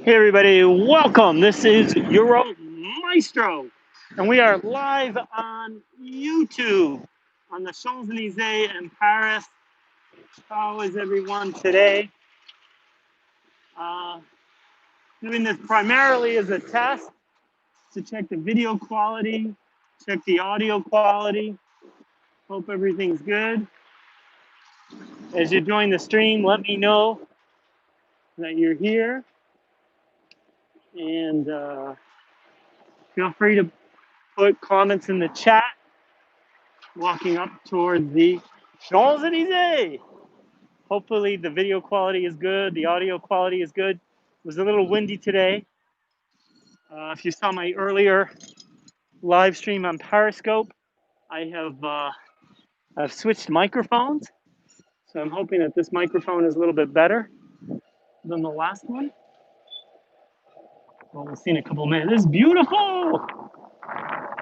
Hey everybody, welcome. This is Euro Maestro, and we are live on YouTube on the Champs-Élysées in Paris. How is everyone today? Uh, Doing this primarily as a test to check the video quality, check the audio quality. Hope everything's good. As you join the stream, let me know that you're here, and feel free to put comments in the chat. Walking up towards the Champs-Élysées. Hopefully the video quality is good, the audio quality is good. It was a little windy today. If you saw my earlier live stream on Periscope, I've switched microphones, so I'm hoping that this microphone is a little bit better than the last one. Well, we'll see in a couple of minutes. This is beautiful.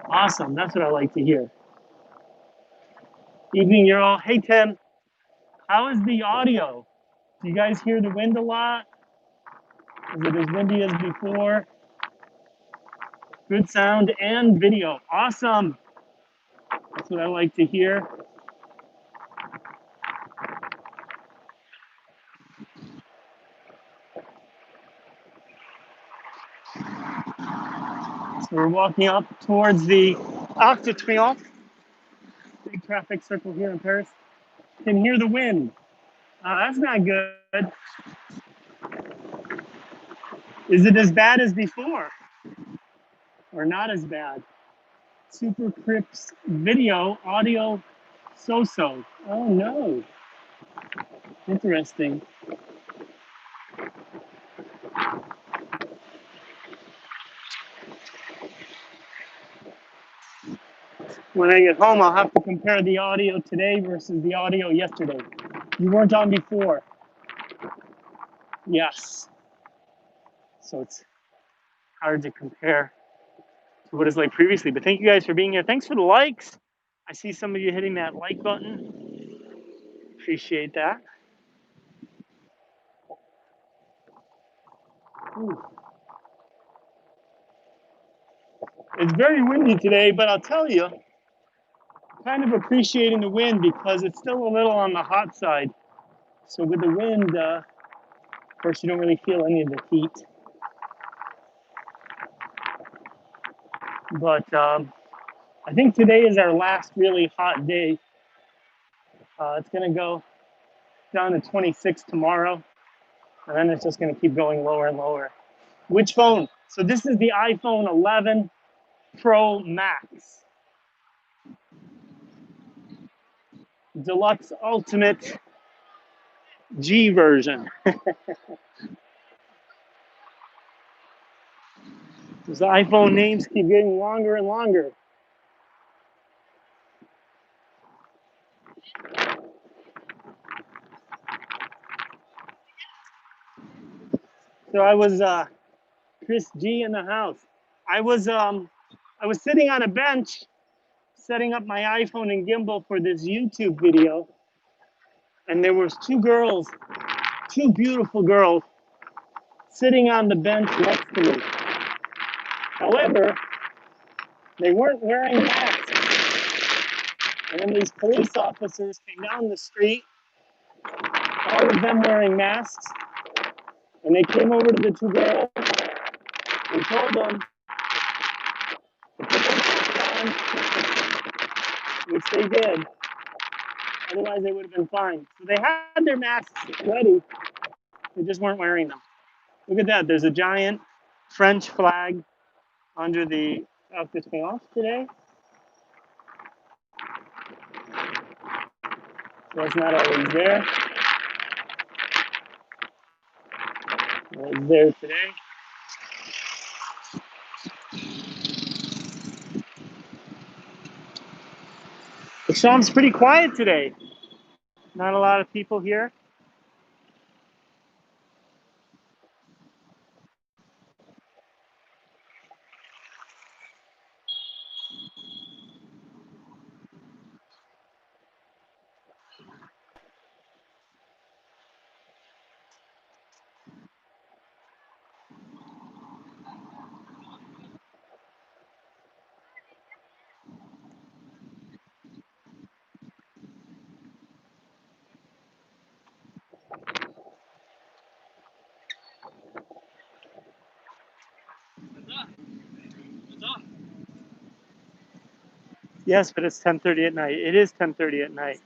Awesome. That's what I like to hear. Evening, you're all. Hey, Tim. How is the audio? Do you guys hear the wind a lot? Is it as windy as before? Good sound and video. Awesome. That's what I like to hear. So we're walking up towards the Arc de Triomphe, big traffic circle here in Paris. Can hear the wind. That's not good. Is it as bad as before? Or not as bad? Super crisp video, audio so-so. Oh no. Interesting. When I get home, I'll have to compare the audio today versus the audio yesterday. You weren't on before. Yes. So it's hard to compare to what it's like previously. But thank you guys for being here. Thanks for the likes. I see some of you hitting that like button. Appreciate that. Ooh. It's very windy today, but I'll tell you, kind of appreciating the wind because it's still a little on the hot side. So with the wind, of course, you don't really feel any of the heat. But I think today is our last really hot day. It's going to go down to 26 tomorrow, and then it's just going to keep going lower and lower. Which phone? So this is the iPhone 11 Pro Max. Deluxe Ultimate G version. The iPhone names keep getting longer and longer. So I was Chris G in the house. I was sitting on a bench setting up my iPhone and gimbal for this YouTube video, and there was two girls, two beautiful girls, sitting on the bench next to me. However, they weren't wearing masks. And then these police officers came down the street, all of them wearing masks, and they came over to the two girls and told them to put their masks on, which they did. Otherwise, they would have been fined. So they had their masks ready, they just weren't wearing them. Look at that. There's a giant French flag under the Arc de Triomphe today. So it's not always there. It's there today. The Champs pretty quiet today. Not a lot of people here. Yes, but it's 10:30 at night. It is 10:30 at night.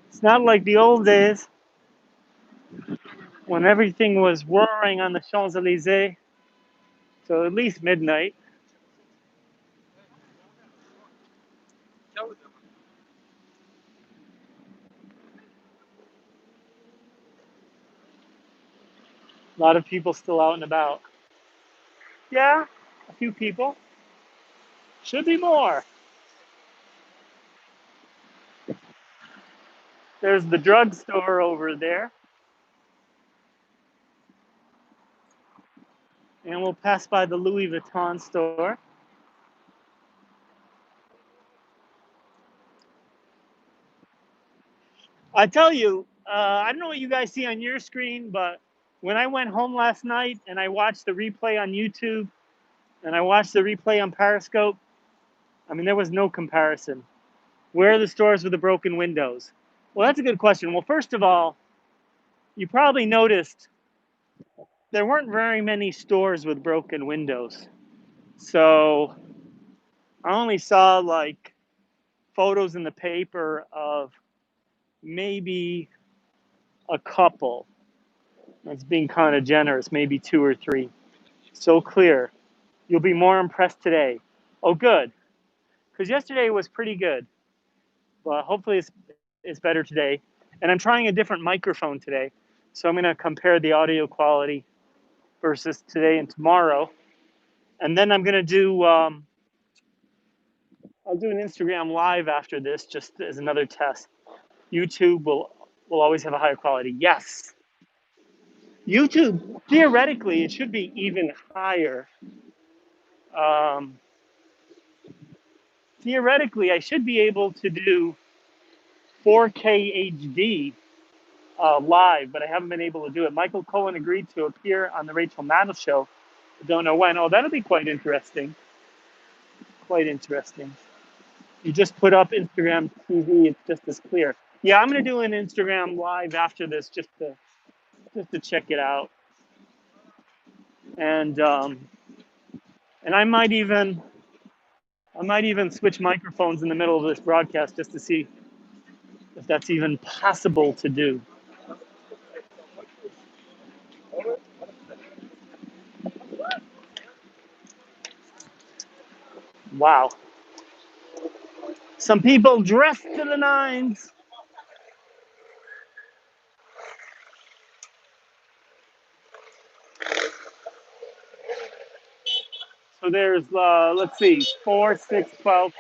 It's not like the old days when everything was roaring on the Champs-Élysées till at least midnight. A lot of people still out and about. Yeah, a few people. Should be more. There's the drugstore over there. And we'll pass by the Louis Vuitton store. I tell you, I don't know what you guys see on your screen, but when I went home last night and I watched the replay on YouTube and I watched the replay on Periscope, I mean, there was no comparison. Where are the stores with the broken windows? Well, that's a good question. Well, first of all, you probably noticed there weren't very many stores with broken windows. So I only saw like photos in the paper of maybe a couple. That's being kind of generous, maybe two or three. So clear. You'll be more impressed today. Oh, good. Because yesterday was pretty good. But hopefully it's better today. And I'm trying a different microphone today. So I'm going to compare the audio quality versus today and tomorrow. And then I'm going to do, I'll do an Instagram live after this just as another test. YouTube will always have a higher quality. Yes. YouTube, theoretically, it should be even higher. Um, Theoretically, I should be able to do 4K HD live, but I haven't been able to do it. Michael Cohen agreed to appear on the Rachel Maddow show. I don't know when. Oh, that'll be quite interesting. Quite interesting. You just put up Instagram TV; it's just as clear. Yeah, I'm gonna do an Instagram live after this just to check it out, and um, and I might even switch microphones in the middle of this broadcast just to see if that's even possible to do. Wow. Some people dressed to the nines. So there's, let's see, 4, 6, 12,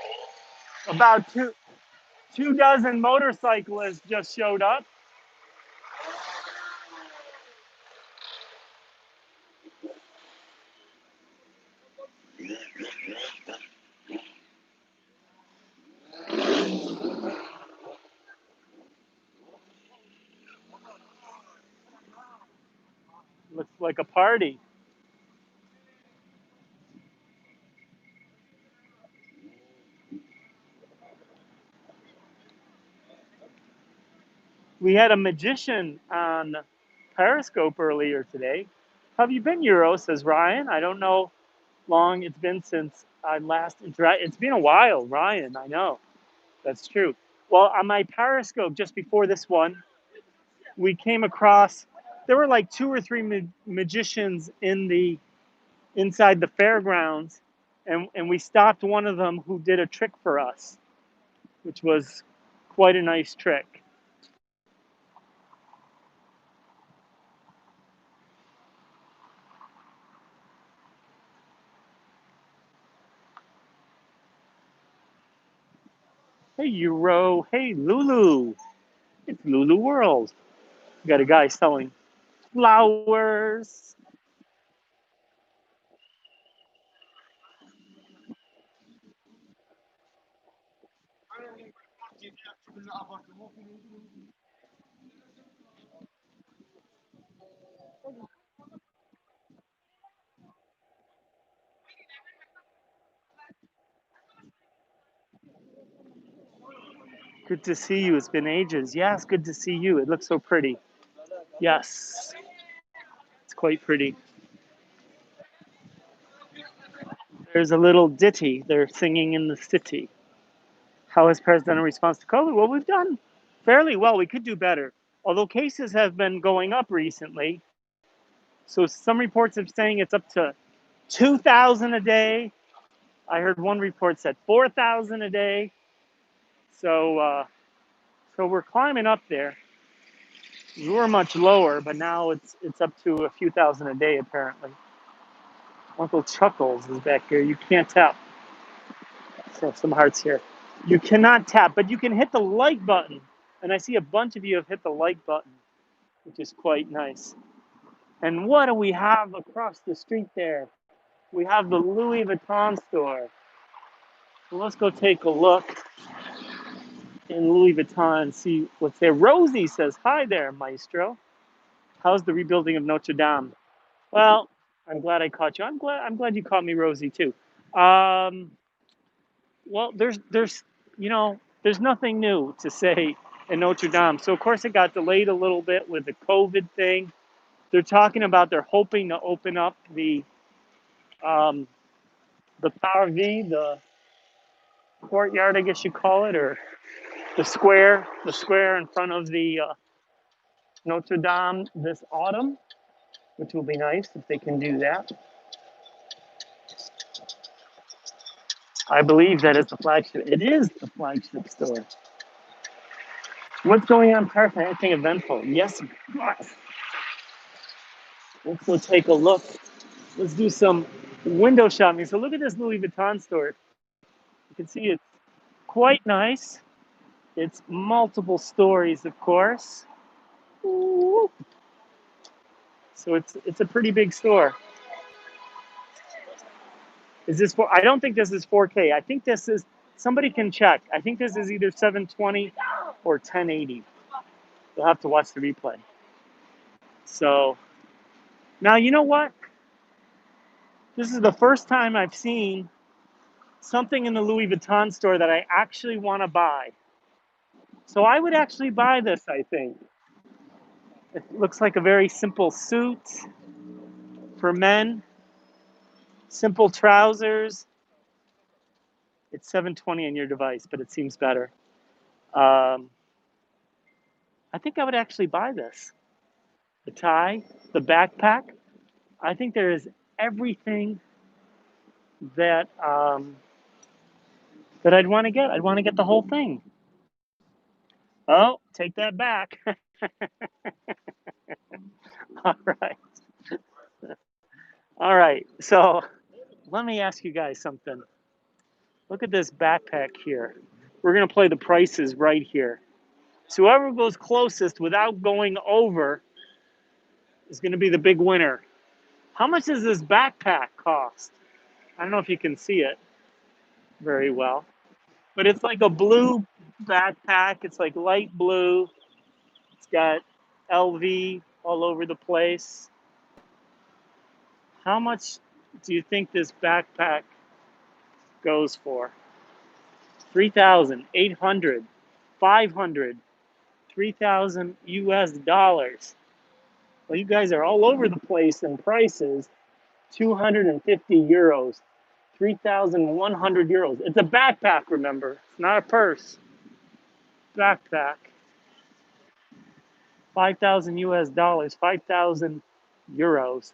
about two dozen motorcyclists just showed up. Looks like a party. We had a magician on Periscope earlier today. How have you been, Euro? Says Ryan. I don't know long it's been since I last interacted. It's been a while, Ryan. I know. That's true. Well, on my Periscope just before this one, we came across there were like two or three magicians inside the fairgrounds, and we stopped one of them who did a trick for us, which was quite a nice trick. Hey Euro, hey Lulu, it's Lulu World. We got a guy selling flowers. Good to see you. It's been ages. Yes, good to see you. It looks so pretty. Yes, quite pretty. There's a little ditty they're singing in the city. How has Paris done in response to COVID? Well, we've done fairly well. We could do better. Although cases have been going up recently, so some reports are saying it's up to 2,000 a day. I heard one report said 4,000 a day. So we're climbing up there. We were much lower, but now it's up to a few thousand a day apparently. Uncle Chuckles is back here. You can't tap. So some hearts here. You cannot tap, but you can hit the like button. And I see a bunch of you have hit the like button, which is quite nice. And what do we have across the street there? We have the Louis Vuitton store. So let's go take a look in Louis Vuitton and see what's there. Rosie says, "Hi there, Maestro. How's the rebuilding of Notre Dame?" Well, I'm glad I caught you. I'm glad you caught me, Rosie, too. Um, well, there's nothing new to say in Notre Dame. So of course it got delayed a little bit with the COVID thing. They're talking about they're hoping to open up um, the Parvis, the courtyard, I guess you call it, or the square in front of the Notre Dame this autumn, which will be nice if they can do that. I believe that it's the flagship. It is the flagship store. What's going on, Park? Anything eventful? Yes, but let's go take a look. Let's do some window shopping. So look at this Louis Vuitton store. You can see it's quite nice. It's multiple stories, of course. Ooh. So it's a pretty big store. Is this for? I don't think this is 4K. I think this is. Somebody can check. I think this is either 720 or 1080. You'll have to watch the replay. So now you know what? This is the first time I've seen something in the Louis Vuitton store that I actually want to buy. So I would actually buy this, I think. It looks like a very simple suit for men, simple trousers. It's 720 on your device, but it seems better. I think I would actually buy this. The tie, the backpack. I think there is everything that that I'd want to get. I'd want to get the whole thing. Oh, take that back. All right. All right. So let me ask you guys something. Look at this backpack here. We're going to play the prices right here. So whoever goes closest without going over is going to be the big winner. How much does this backpack cost? I don't know if you can see it very well, but it's like a blue backpack. It's like light blue. It's got LV all over the place. How much do you think this backpack goes for? 3,800, 500, 3,000 US dollars. Well, you guys are all over the place in prices. 250 euros, 3,100 euros. It's a backpack, remember. It's not a purse. Backpack. 5,000 US dollars, 5,000 euros.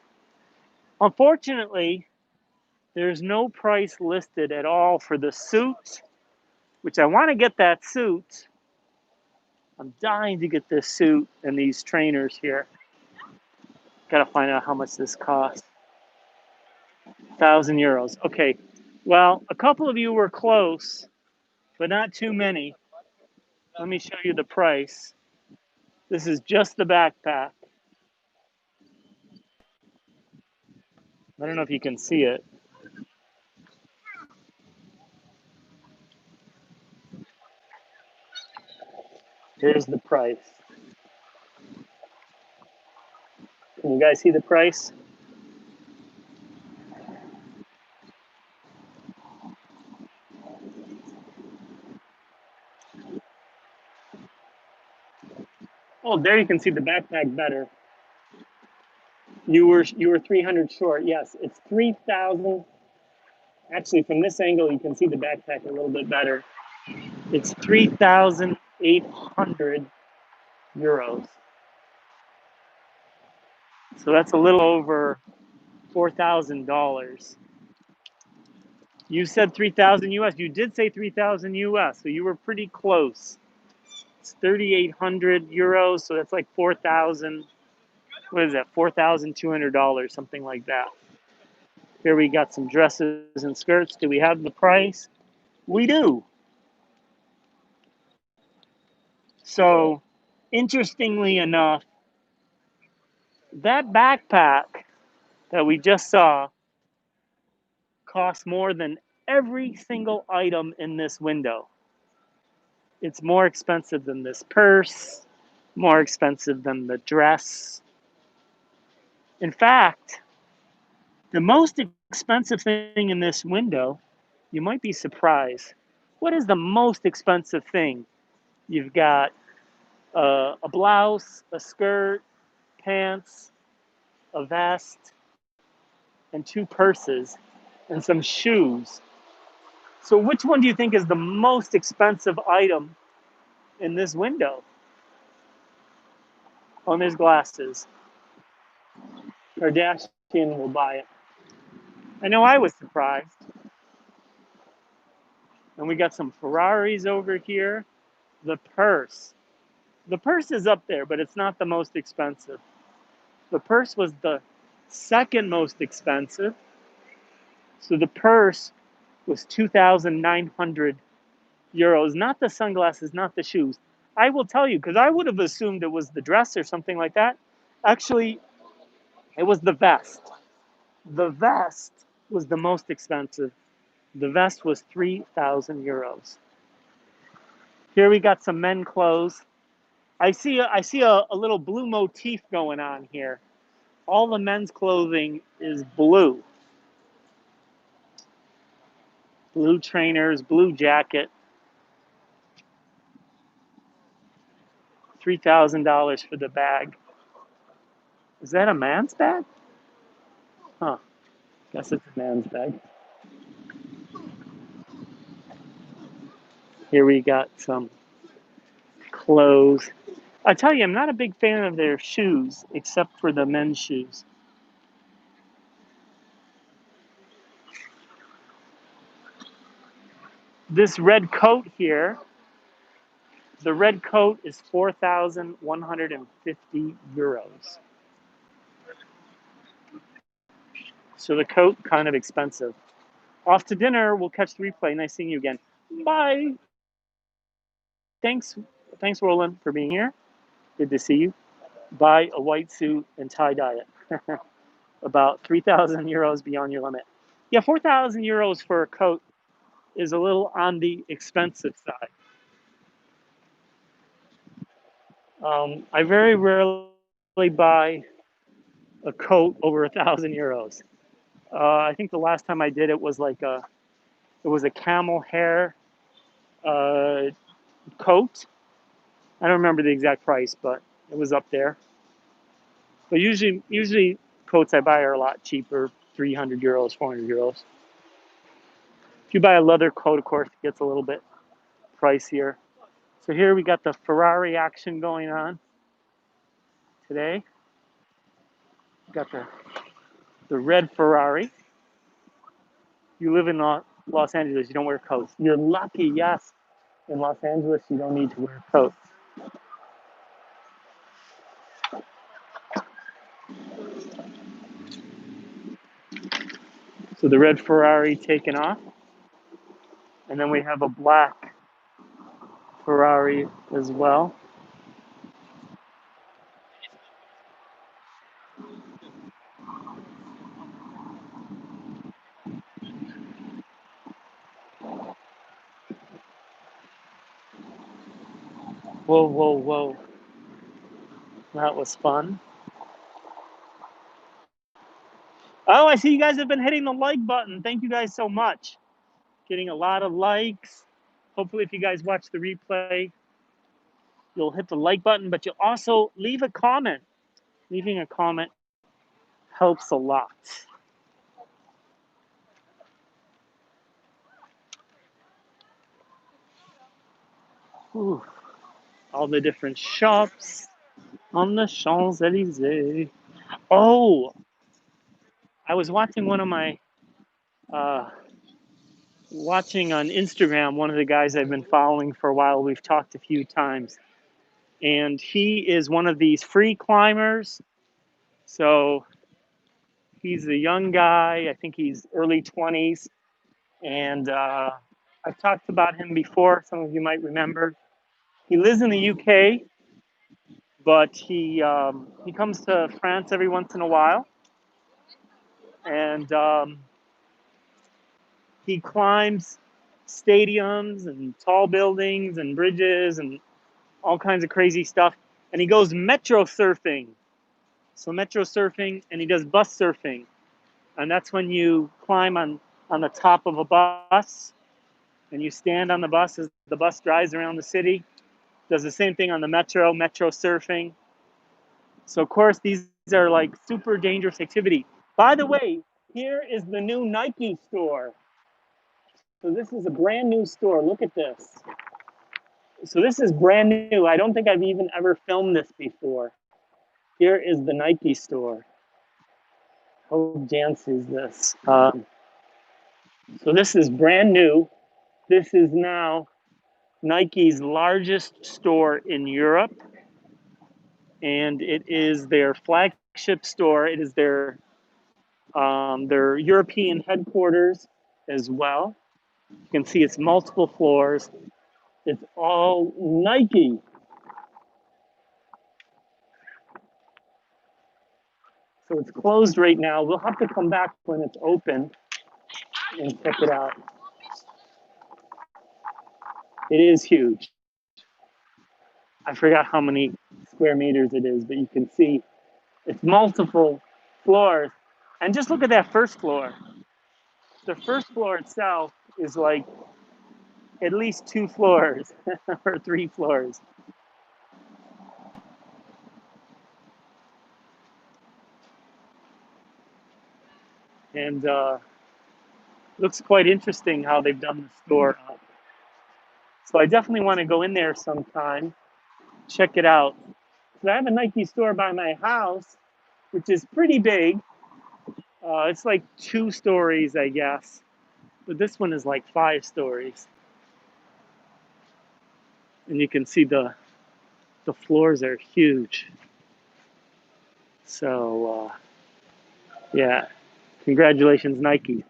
Unfortunately, there's no price listed at all for the suit, which I want to get that suit. I'm dying to get this suit and these trainers here. Gotta find out how much this costs. 1,000 euros. Okay. Well, a couple of you were close, but not too many. Let me show you the price. This is just the backpack. I don't know if you can see it. Here's the price. Can you guys see the price? Oh, there you can see the backpack better. You were 300 short. Yes, it's 3,000. Actually, from this angle, you can see the backpack a little bit better. It's 3,800 euros. So that's a little over $4,000. You said 3,000 US. You did say 3,000 US, so you were pretty close. It's 3,800 euros, so that's like 4,000. What is that? $4,200, something like that. Here we got some dresses and skirts. Do we have the price? We do. So, interestingly enough, that backpack that we just saw costs more than every single item in this window. It's more expensive than this purse, more expensive than the dress. In fact, the most expensive thing in this window, you might be surprised. What is the most expensive thing? You've got a blouse, a skirt, pants, a vest, and two purses, and some shoes. So, which one do you think is the most expensive item in this window? Oh, and there's glasses. Kardashian will buy it. I know I was surprised. And we got some Ferraris over here. The purse. The purse is up there, but it's not the most expensive. The purse was the second most expensive. So the purse was 2,900 euros. Not the sunglasses, not the shoes. I will tell you, because I would have assumed it was the dress or something like that. Actually, it was the vest. The vest was the most expensive. The vest was 3,000 euros. Here we got some men clothes. I see a little blue motif going on here. All the men's clothing is blue. Blue trainers, blue jacket. $3,000 for the bag. Is that a man's bag? Huh. Guess it's a man's bag. Here we got some clothes. I tell you, I'm not a big fan of their shoes, except for the men's shoes. This red coat here, the red coat is 4,150 euros. So the coat, kind of expensive. Off to dinner. We'll catch the replay. Nice seeing you again. Bye. Thanks, Roland, for being here. Good to see you. Buy a white suit and tie dye it. About 3,000 euros beyond your limit. Yeah, 4,000 euros for a coat is a little on the expensive side. I very rarely buy a coat over 1,000 euros. I think the last time I did it was it was a camel hair uh, coat. I don't remember the exact price, but it was up there. But usually coats I buy are a lot cheaper, 300 euros, 400 euros. If you buy a leather coat, of course, it gets a little bit pricier. So here we got the Ferrari action going on today. We got the red Ferrari. You live in Los Angeles, you don't wear coats. You're lucky, yes. In Los Angeles, you don't need to wear a coat. So the red Ferrari taken off. And then we have a black Ferrari as well. Whoa, whoa, whoa. That was fun. Oh, I see you guys have been hitting the like button. Thank you guys so much. Getting a lot of likes. Hopefully, if you guys watch the replay, you'll hit the like button, but you'll also leave a comment. Leaving a comment Helps a lot. Ooh, all the different shops on the Champs-Élysées. Oh, I was watching uh, watching on Instagram, one of the guys I've been following for a while. We've talked a few times, and he is one of these free climbers. So he's a young guy. I think he's early 20s, and I've talked about him before. Some of you might remember. He lives in the UK, but he comes to France every once in a while, and he climbs stadiums and tall buildings and bridges and all kinds of crazy stuff. And he goes metro surfing. So metro surfing, and he does bus surfing, and that's when you climb on the top of a bus and you stand on the bus as the bus drives around the city. Does the same thing on the metro surfing. So of course these are like super dangerous activity. By the way, here is the new Nike store. So this is a brand new store. Look at this. So this is brand new. I don't think I've even ever filmed this before. Here is the Nike store. Hope Jan sees this. So this is brand new. This is now Nike's largest store in Europe, and it is their flagship store. It is their European headquarters as well. You can see it's multiple floors. It's all Nike. So it's closed right now. We'll have to come back when it's open and check it out. It is huge. I forgot how many square meters it is, but you can see it's multiple floors. And just look at that first floor. The first floor itself is like at least 2 floors or 3 floors. And looks quite interesting how they've done the store up. So I definitely want to go in there sometime, check it out. So I have a Nike store by my house, which is pretty big. It's like 2 stories, I guess. But this one is like 5 stories. And you can see the floors are huge. So yeah, congratulations, Nike.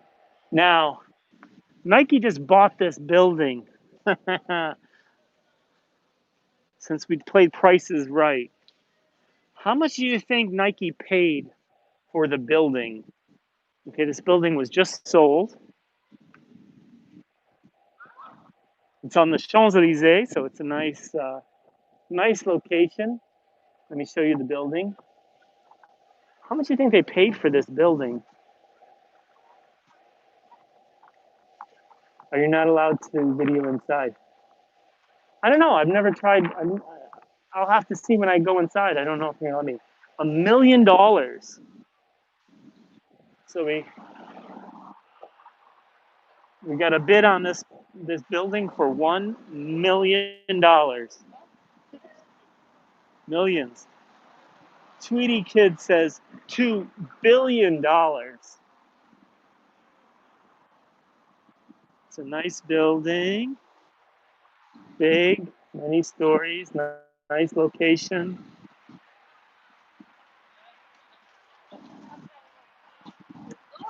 Now, Nike just bought this building. Since we played prices right. How much do you think Nike paid for the building? Okay, this building was just sold. It's on the Champs-Élysées, so it's a nice location. Let me show you the building. How much do you think they paid for this building? Are you not allowed to video inside? I don't know. I've never tried. I'll have to see when I go inside. I don't know if you're gonna let me. $1 million. So we got a bid on this building for $1 million. Millions. Tweety Kid says $2 billion. It's a nice building, big, many stories, nice location.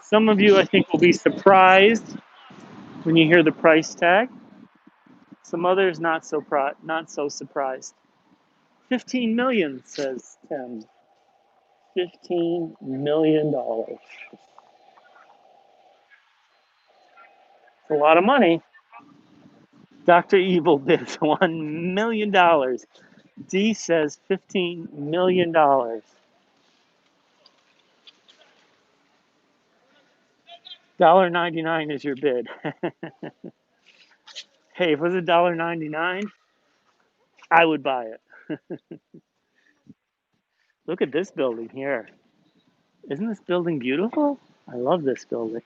Some of you, I think, will be surprised when you hear the price tag. Some others not so surprised. 15 million, says Tim. $15 million. It's a lot of money. Dr. Evil bids $1 million. D says $15 million. $1.99 is your bid. Hey, if it was $1.99, I would buy it. Look at this building here. Isn't this building beautiful? I love this building.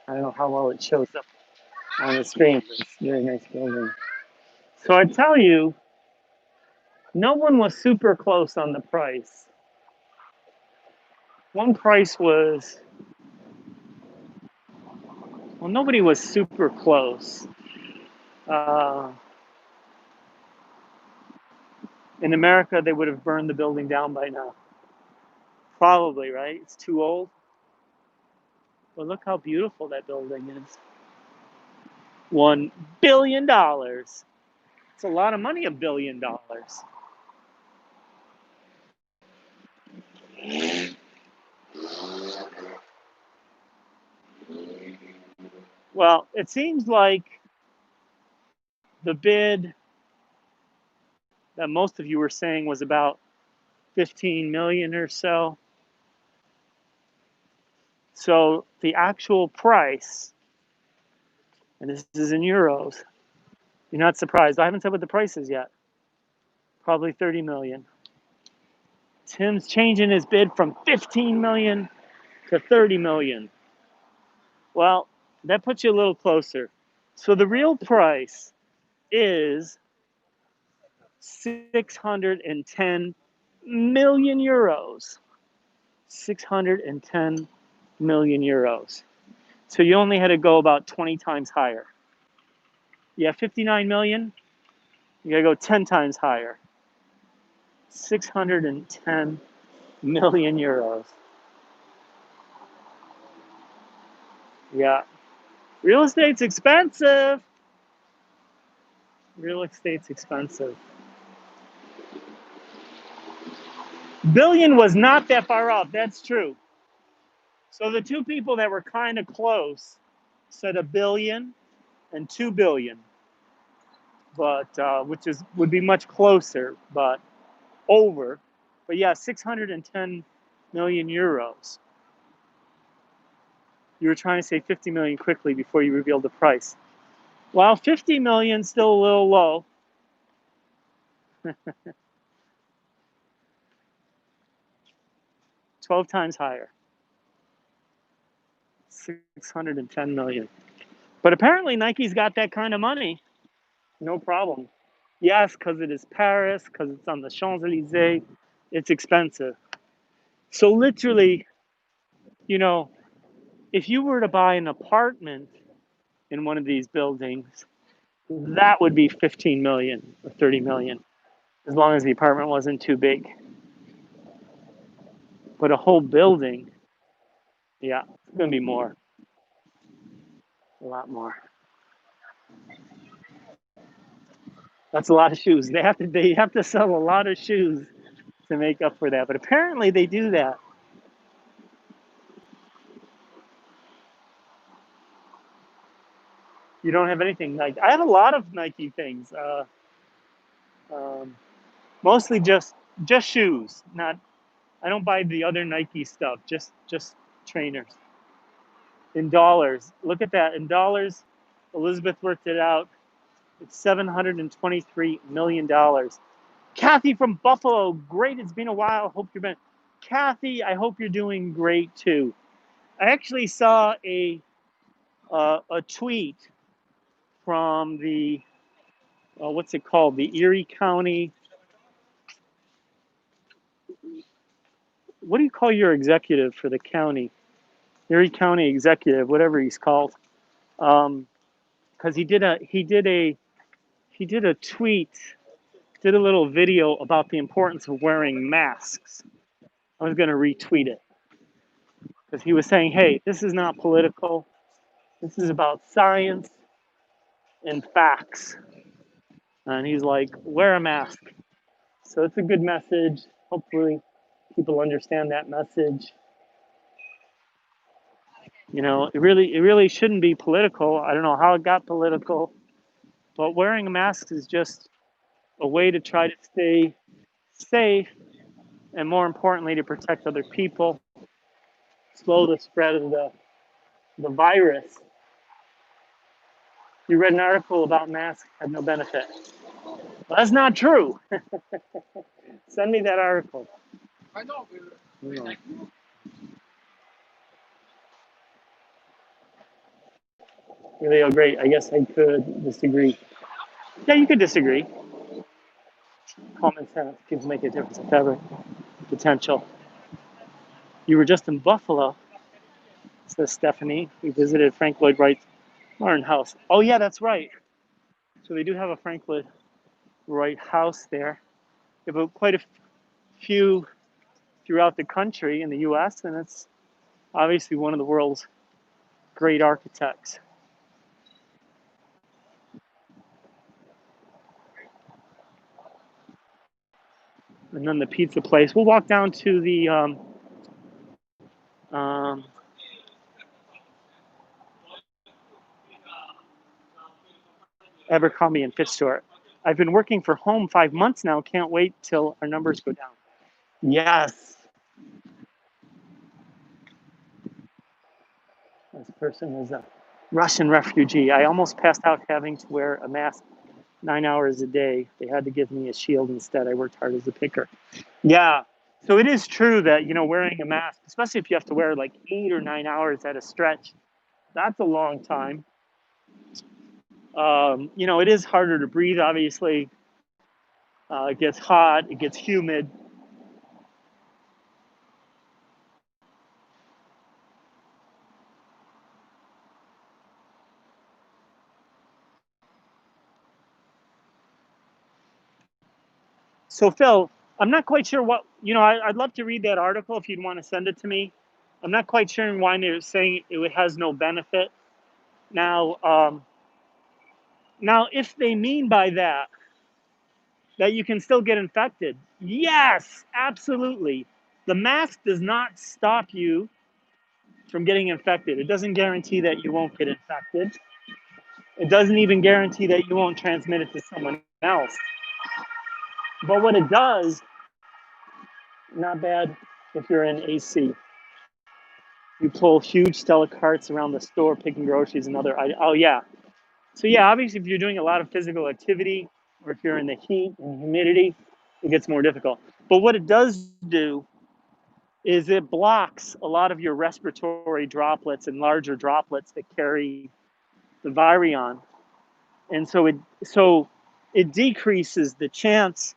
I don't know how well it shows up on the screen, but it's a very nice building. So I tell you, no one was super close on the price. One price was, well, nobody was super close. Uh, in America, they would have burned the building down by now. Probably, right? It's too old. But look how beautiful that building is. $1 billion. It's a lot of money, $1 billion. Well, it seems like the bid that most of you were saying was about 15 million or so. So the actual price, and this is in euros, you're not surprised. I haven't said what the price is yet. Probably 30 million. Tim's changing his bid from 15 million to 30 million. Well, that puts you a little closer. So the real price is 610 million euros. 610 million euros. So you only had to go about 20 times higher. You have 59 million, you gotta go 10 times higher. 610 million euros. Yeah. Real estate's expensive. Real estate's expensive. Billion was not that far off. That's true. So the two people that were kind of close said a billion and 2 billion, but which is would be much closer, but over. But yeah, 610 million euros. You were trying to say 50 million quickly before you revealed the price. While 50 million still a little low, 12 times higher. 610 million. But apparently Nike's got that kind of money. No problem. Yes, because it is Paris, because it's on the Champs-Élysées. It's expensive. So literally, you know, if you were to buy an apartment in one of these buildings, that would be 15 million or 30 million, as long as the apartment wasn't too big. But a whole building, yeah, it's going to be more, a lot more. That's a lot of shoes. They have to sell a lot of shoes to make up for that. But apparently they do that. You don't have anything Nike. I have a lot of Nike things. Um, Mostly just shoes. Not I don't buy the other Nike stuff. Just trainers in dollars. Look at that in dollars. Elizabeth worked it out. It's $723 million. Kathy from Buffalo, great. It's been a while. Hope you've been. Kathy, I hope you're doing great too. I actually saw a tweet from the what's it called? The Erie County. What do you call your executive for the county? Erie County executive, whatever he's called. Because he did a tweet, did a little video about the importance of wearing masks. I was going to retweet it because he was saying, "Hey, this is not political. This is about science and facts." And he's like, "Wear a mask." So it's a good message. Hopefully, people understand that message. It really shouldn't be political. I don't know how it got political, but wearing a mask is just a way to try to stay safe and, more importantly, to protect other people, slow the spread of the virus. You read an article about masks had no benefit. Well, that's not true. Send me that article. No. Really, oh, great. I guess I could disagree. Yeah, you could disagree. Common sense. People make a difference if ever. Potential. You were just in Buffalo, says Stephanie. We visited Frank Lloyd Wright's Martin House. Oh, yeah, that's right. So they do have a Frank Lloyd Wright house there. They have quite a few throughout the country in the U.S., and it's obviously one of the world's great architects. And then the pizza place. We'll walk down to the um, Abercrombie and Fitch store. I've been working for home 5 months now. Can't wait till our numbers go down. Yes. This person is a Russian refugee. I almost passed out having to wear a mask 9 hours a day. They had to give me a shield instead. I worked hard as a picker. Yeah. So it is true that, wearing a mask, especially if you have to wear like 8 or 9 hours at a stretch, that's a long time. It is harder to breathe, obviously. It gets hot, it gets humid. So, Phil, I'm not quite sure I'd love to read that article if you'd want to send it to me. I'm not quite sure why they're saying it has no benefit. Now, if they mean by that you can still get infected, yes, absolutely. The mask does not stop you from getting infected. It doesn't guarantee that you won't get infected. It doesn't even guarantee that you won't transmit it to someone else. But what it does, not bad if you're in AC. You pull huge Stella carts around the store picking groceries and other items. Oh, yeah. So, yeah, obviously, if you're doing a lot of physical activity or if you're in the heat and humidity, it gets more difficult. But what it does do is it blocks a lot of your respiratory droplets and larger droplets that carry the virion. And so it decreases the chance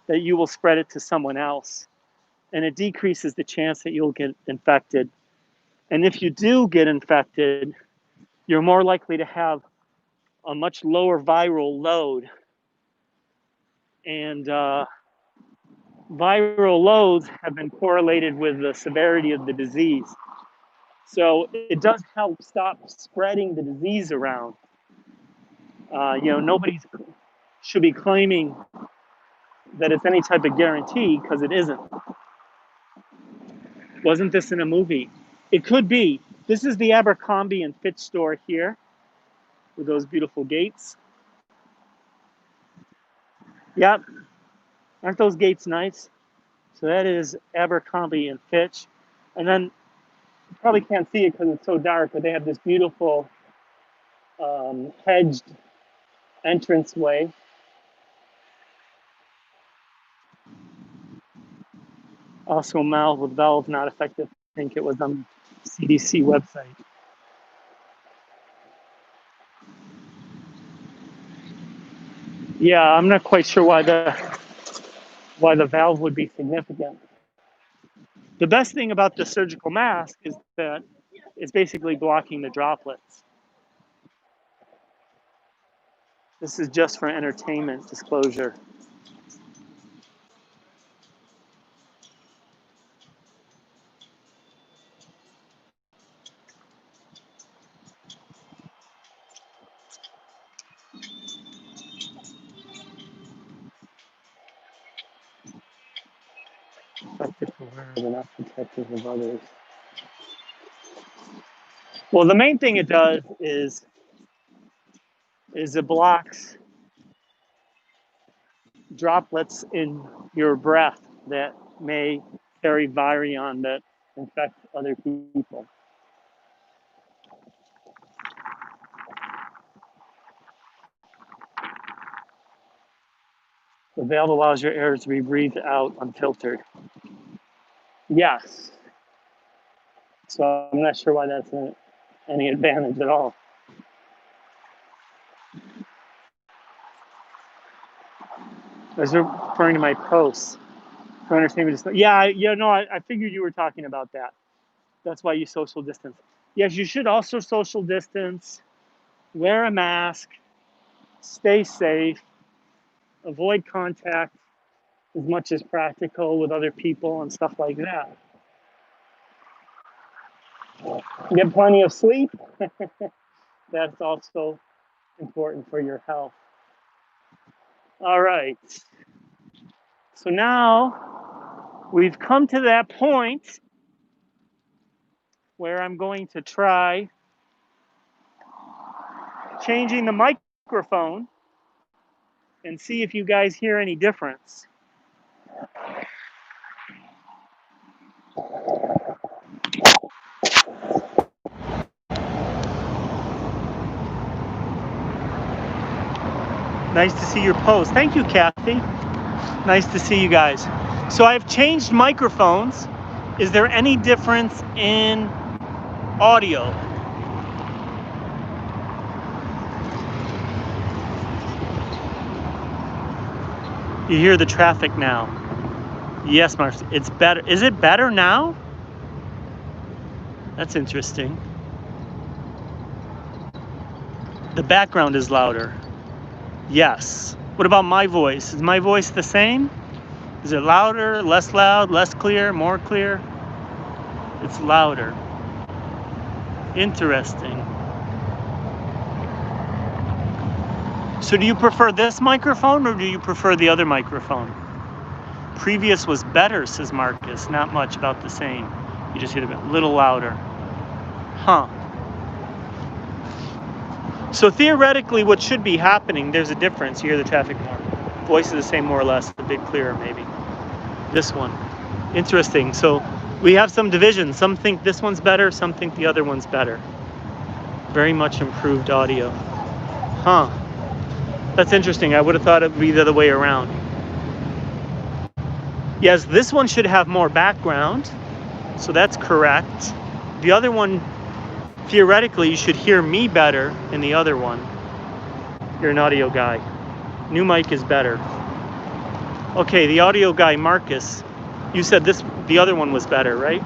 that you will spread it to someone else. And it decreases the chance that you'll get infected. And if you do get infected, you're more likely to have a much lower viral load. And viral loads have been correlated with the severity of the disease. So it does help stop spreading the disease around. Nobody should be claiming that it's any type of guarantee because it isn't. Wasn't this in a movie? It could be. This is the Abercrombie and Fitch store here with those beautiful gates. Yep. Aren't those gates nice? So that is Abercrombie and Fitch. And then you probably can't see it because it's so dark, but they have this beautiful hedged entranceway. Also, mouth with valve not effective. I think it was on the CDC website. Yeah, I'm not quite sure why the valve would be significant. The best thing about the surgical mask is that it's basically blocking the droplets. This is just for entertainment disclosure. Protective for wearer, but not protective of others. Well, the main thing it does is it blocks droplets in your breath that may carry virion that infect other people. The valve allows your air to be breathed out unfiltered. Yes. So I'm not sure why that's any advantage at all. I was referring to my posts. For entertainment, yeah, no, I figured you were talking about that. That's why you social distance. Yes, you should also social distance, wear a mask, stay safe, avoid contact as much as practical with other people and stuff like that. Get plenty of sleep. That's also important for your health. All right. So now we've come to that point where I'm going to try changing the microphone and see if you guys hear any difference. Nice to see your post. Thank you, Kathy. Nice to see you guys. So I've changed microphones. Is there any difference in audio? You hear the traffic now. Yes, Marcy, it's better. Is it better now? That's interesting. The background is louder. Yes. What about my voice? Is my voice the same? Is it louder, less loud, less clear, more clear? It's louder. Interesting. So do you prefer this microphone or do you prefer the other microphone? Previous was better, says Marcus. Not much, about the same. You just hit it a little louder. Huh. So theoretically, what should be happening, there's a difference. You hear the traffic more. Voice is the same more or less, a bit clearer maybe. This one. Interesting. So we have some division. Some think this one's better, some think the other one's better. Very much improved audio. Huh. That's interesting. I would have thought it would be the other way around. Yes, this one should have more background, so that's correct. The other one, theoretically, you should hear me better in the other one. You're an audio guy. New mic is better. Okay, the audio guy, Marcus, you said the other one was better, right?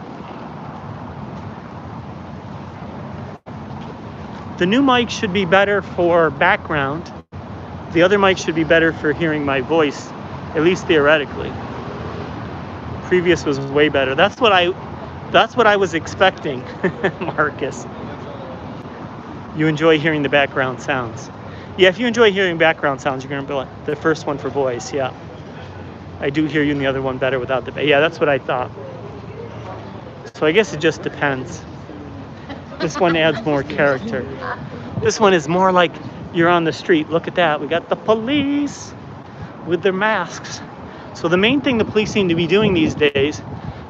The new mic should be better for background. The other mic should be better for hearing my voice, at least theoretically. Previous was way better. That's what I was expecting, Marcus. You enjoy hearing the background sounds. Yeah, if you enjoy hearing background sounds, you're gonna be like the first one for voice, yeah. I do hear you in the other one better without the, yeah, that's what I thought. So I guess it just depends. This one adds more character. This one is more like you're on the street. Look at that, we got the police with their masks. So the main thing the police seem to be doing these days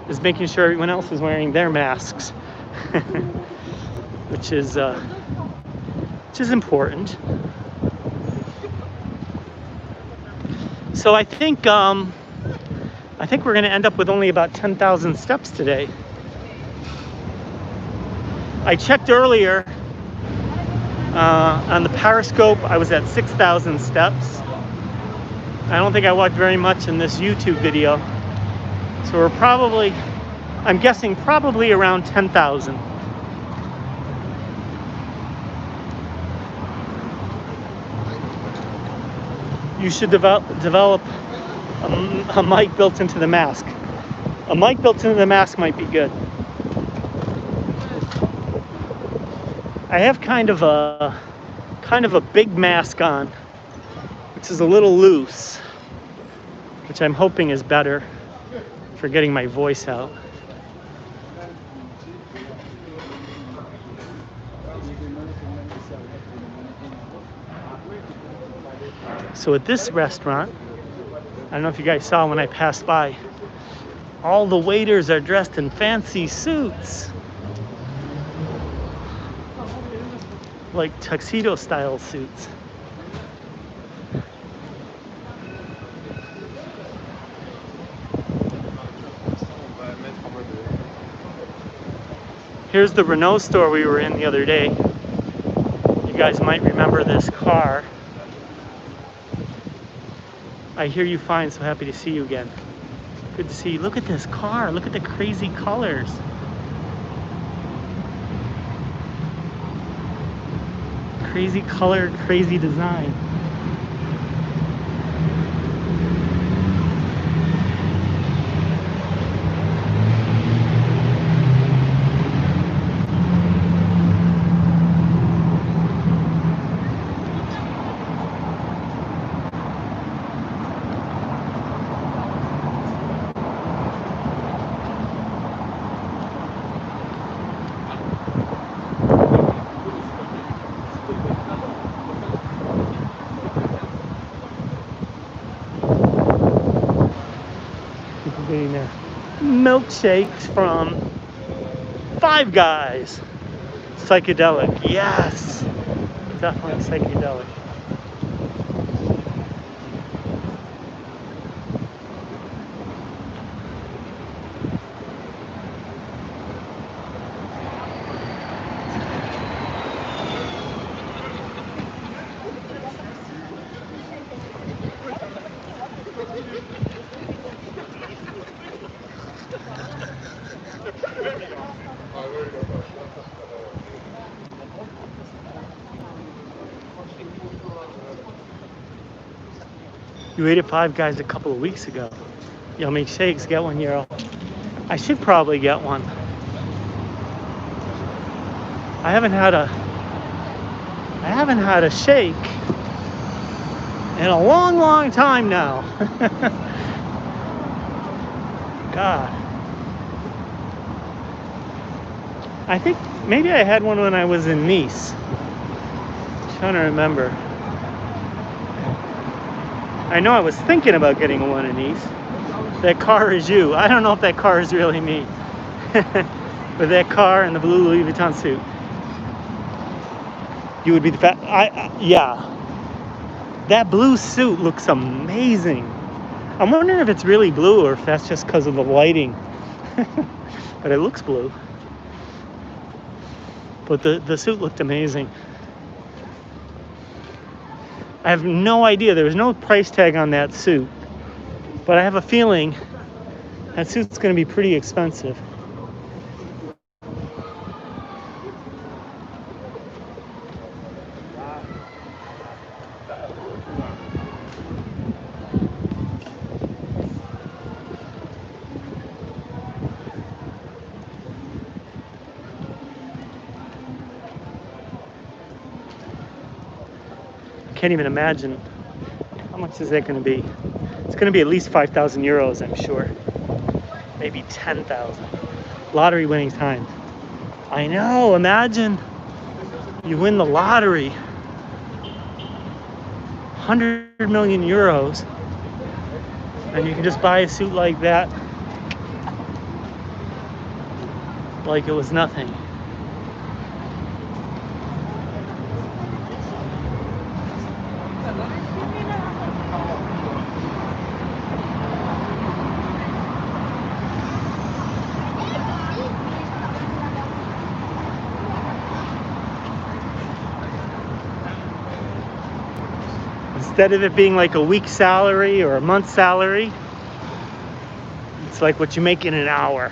is making sure everyone else is wearing their masks, which is important. So I think we're going to end up with only about 10,000 steps today. I checked earlier on the Periscope. I was at 6,000 steps. I don't think I walked very much in this YouTube video. So we're probably, I'm guessing probably around 10,000. You should develop a mic built into the mask. A mic built into the mask might be good. I have kind of a big mask on, which is a little loose, which I'm hoping is better for getting my voice out. So at this restaurant, I don't know if you guys saw when I passed by, all the waiters are dressed in fancy suits, like tuxedo style suits. Here's the Renault store we were in the other day. You guys might remember this car. I hear you fine, so happy to see you again. Good to see you. Look at this car. Look at the crazy colors. Crazy color, crazy design. People getting their milkshakes from Five Guys. Psychedelic, yes, definitely psychedelic. You ate at Five Guys a couple of weeks ago. You'll make shakes, get 1 euro. I should probably get one. I haven't had a shake in a long, long time now. God. I think maybe I had one when I was in Nice. I'm trying to remember. I know I was thinking about getting one in Nice. That car is you. I don't know if that car is really me. But that car and the blue Louis Vuitton suit. You would be the yeah. That blue suit looks amazing. I'm wondering if it's really blue or if that's just because of the lighting. But it looks blue. But the suit looked amazing. I have no idea. There was no price tag on that suit. But I have a feeling that suit's going to be pretty expensive. Can't even imagine. How much is that going to be? It's going to be at least 5,000 euros, I'm sure. Maybe 10,000. Lottery winning time. I know, imagine you win the lottery. 100 million euros. And you can just buy a suit like that. Like it was nothing. Instead of it being like a week's salary or a month's salary, it's like what you make in an hour.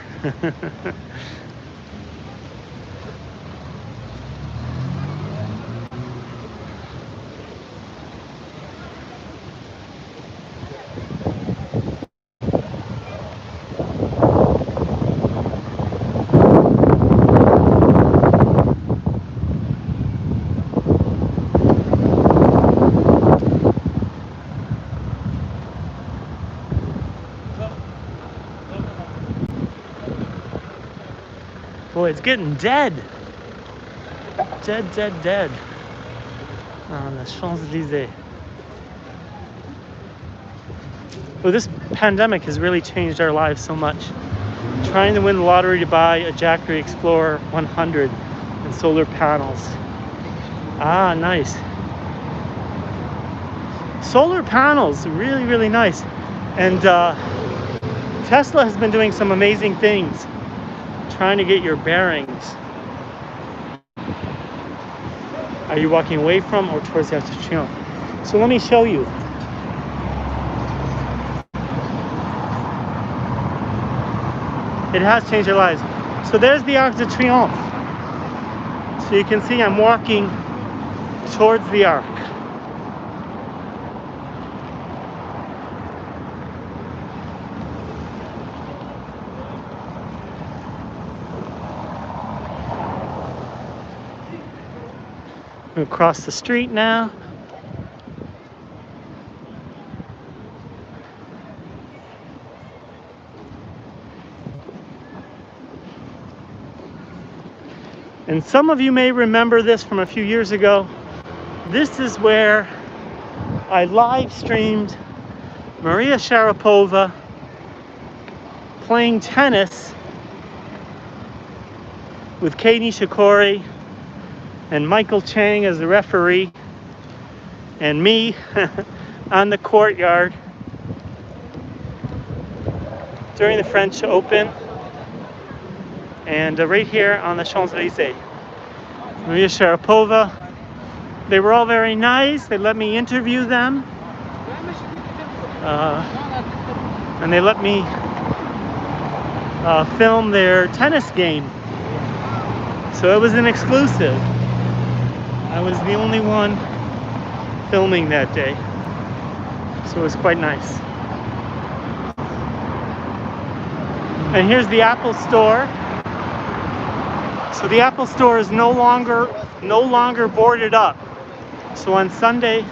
Boy, it's getting dead. Dead. On the Champs-Élysées. Well, this pandemic has really changed our lives so much. Trying to win the lottery to buy a Jackery Explorer 100 and solar panels. Ah, nice. Solar panels, really, really nice. And Tesla has been doing some amazing things, trying to get your bearings Are you walking away from or towards the Arc de Triomphe? So let me show you. It has changed our lives. So there's the Arc de Triomphe. So you can see I'm walking towards the Arc. I'm across the street now. And some of you may remember this from a few years ago. This is where I live streamed Maria Sharapova playing tennis with Kei Nishikori and Michael Chang as the referee, and me on the courtyard during the French Open, and right here on the Champs-Élysées. Maria Sharapova, they were all very nice. They let me interview them, and they let me film their tennis game. So it was an exclusive. I was the only one filming that day, so it was quite nice. And here's the Apple Store. So the Apple Store is no longer boarded up. So on Sunday,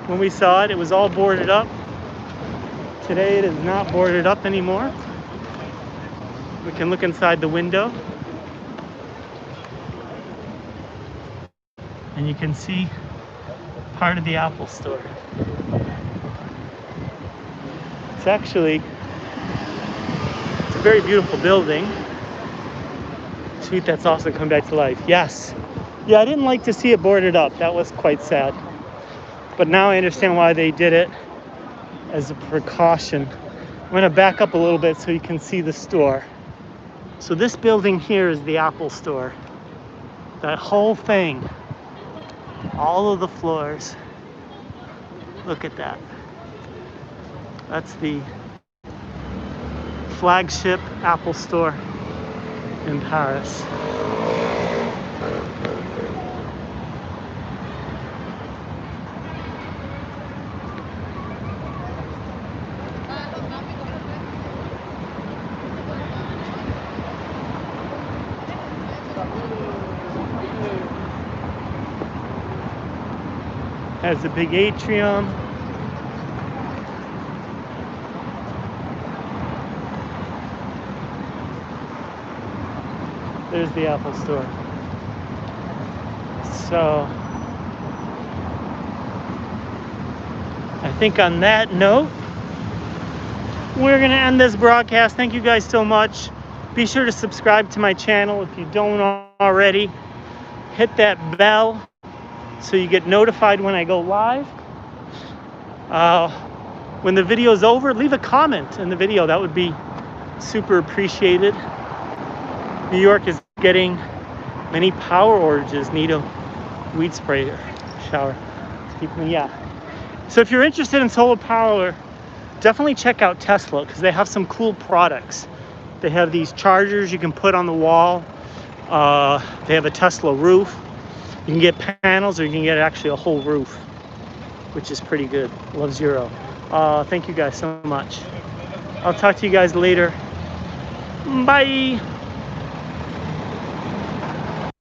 when we saw it, it was all boarded up. Today it is not boarded up anymore. We can look inside the window, and you can see part of the Apple Store. It's a very beautiful building. Sweet, that's also come back to life. Yes. Yeah, I didn't like to see it boarded up. That was quite sad. But now I understand why they did it, as a precaution. I'm going to back up a little bit so you can see the store. So this building here is the Apple Store. That whole thing, all of the floors. Look at that. That's the flagship Apple Store in Paris. Has a big atrium. There's the Apple Store. So I think on that note, we're gonna end this broadcast. Thank you guys so much. Be sure to subscribe to my channel if you don't already. Hit that bell so you get notified when I go live. When the video is over, leave a comment in the video. That would be super appreciated. New York is getting many power outages. Need a weed spray shower. Yeah. So if you're interested in solar power, definitely check out Tesla, because they have some cool products. They have these chargers you can put on the wall. They have a Tesla roof. You can get panels, or you can get actually a whole roof, which is pretty good. Love Zero. Thank you guys so much. I'll talk to you guys later. Bye.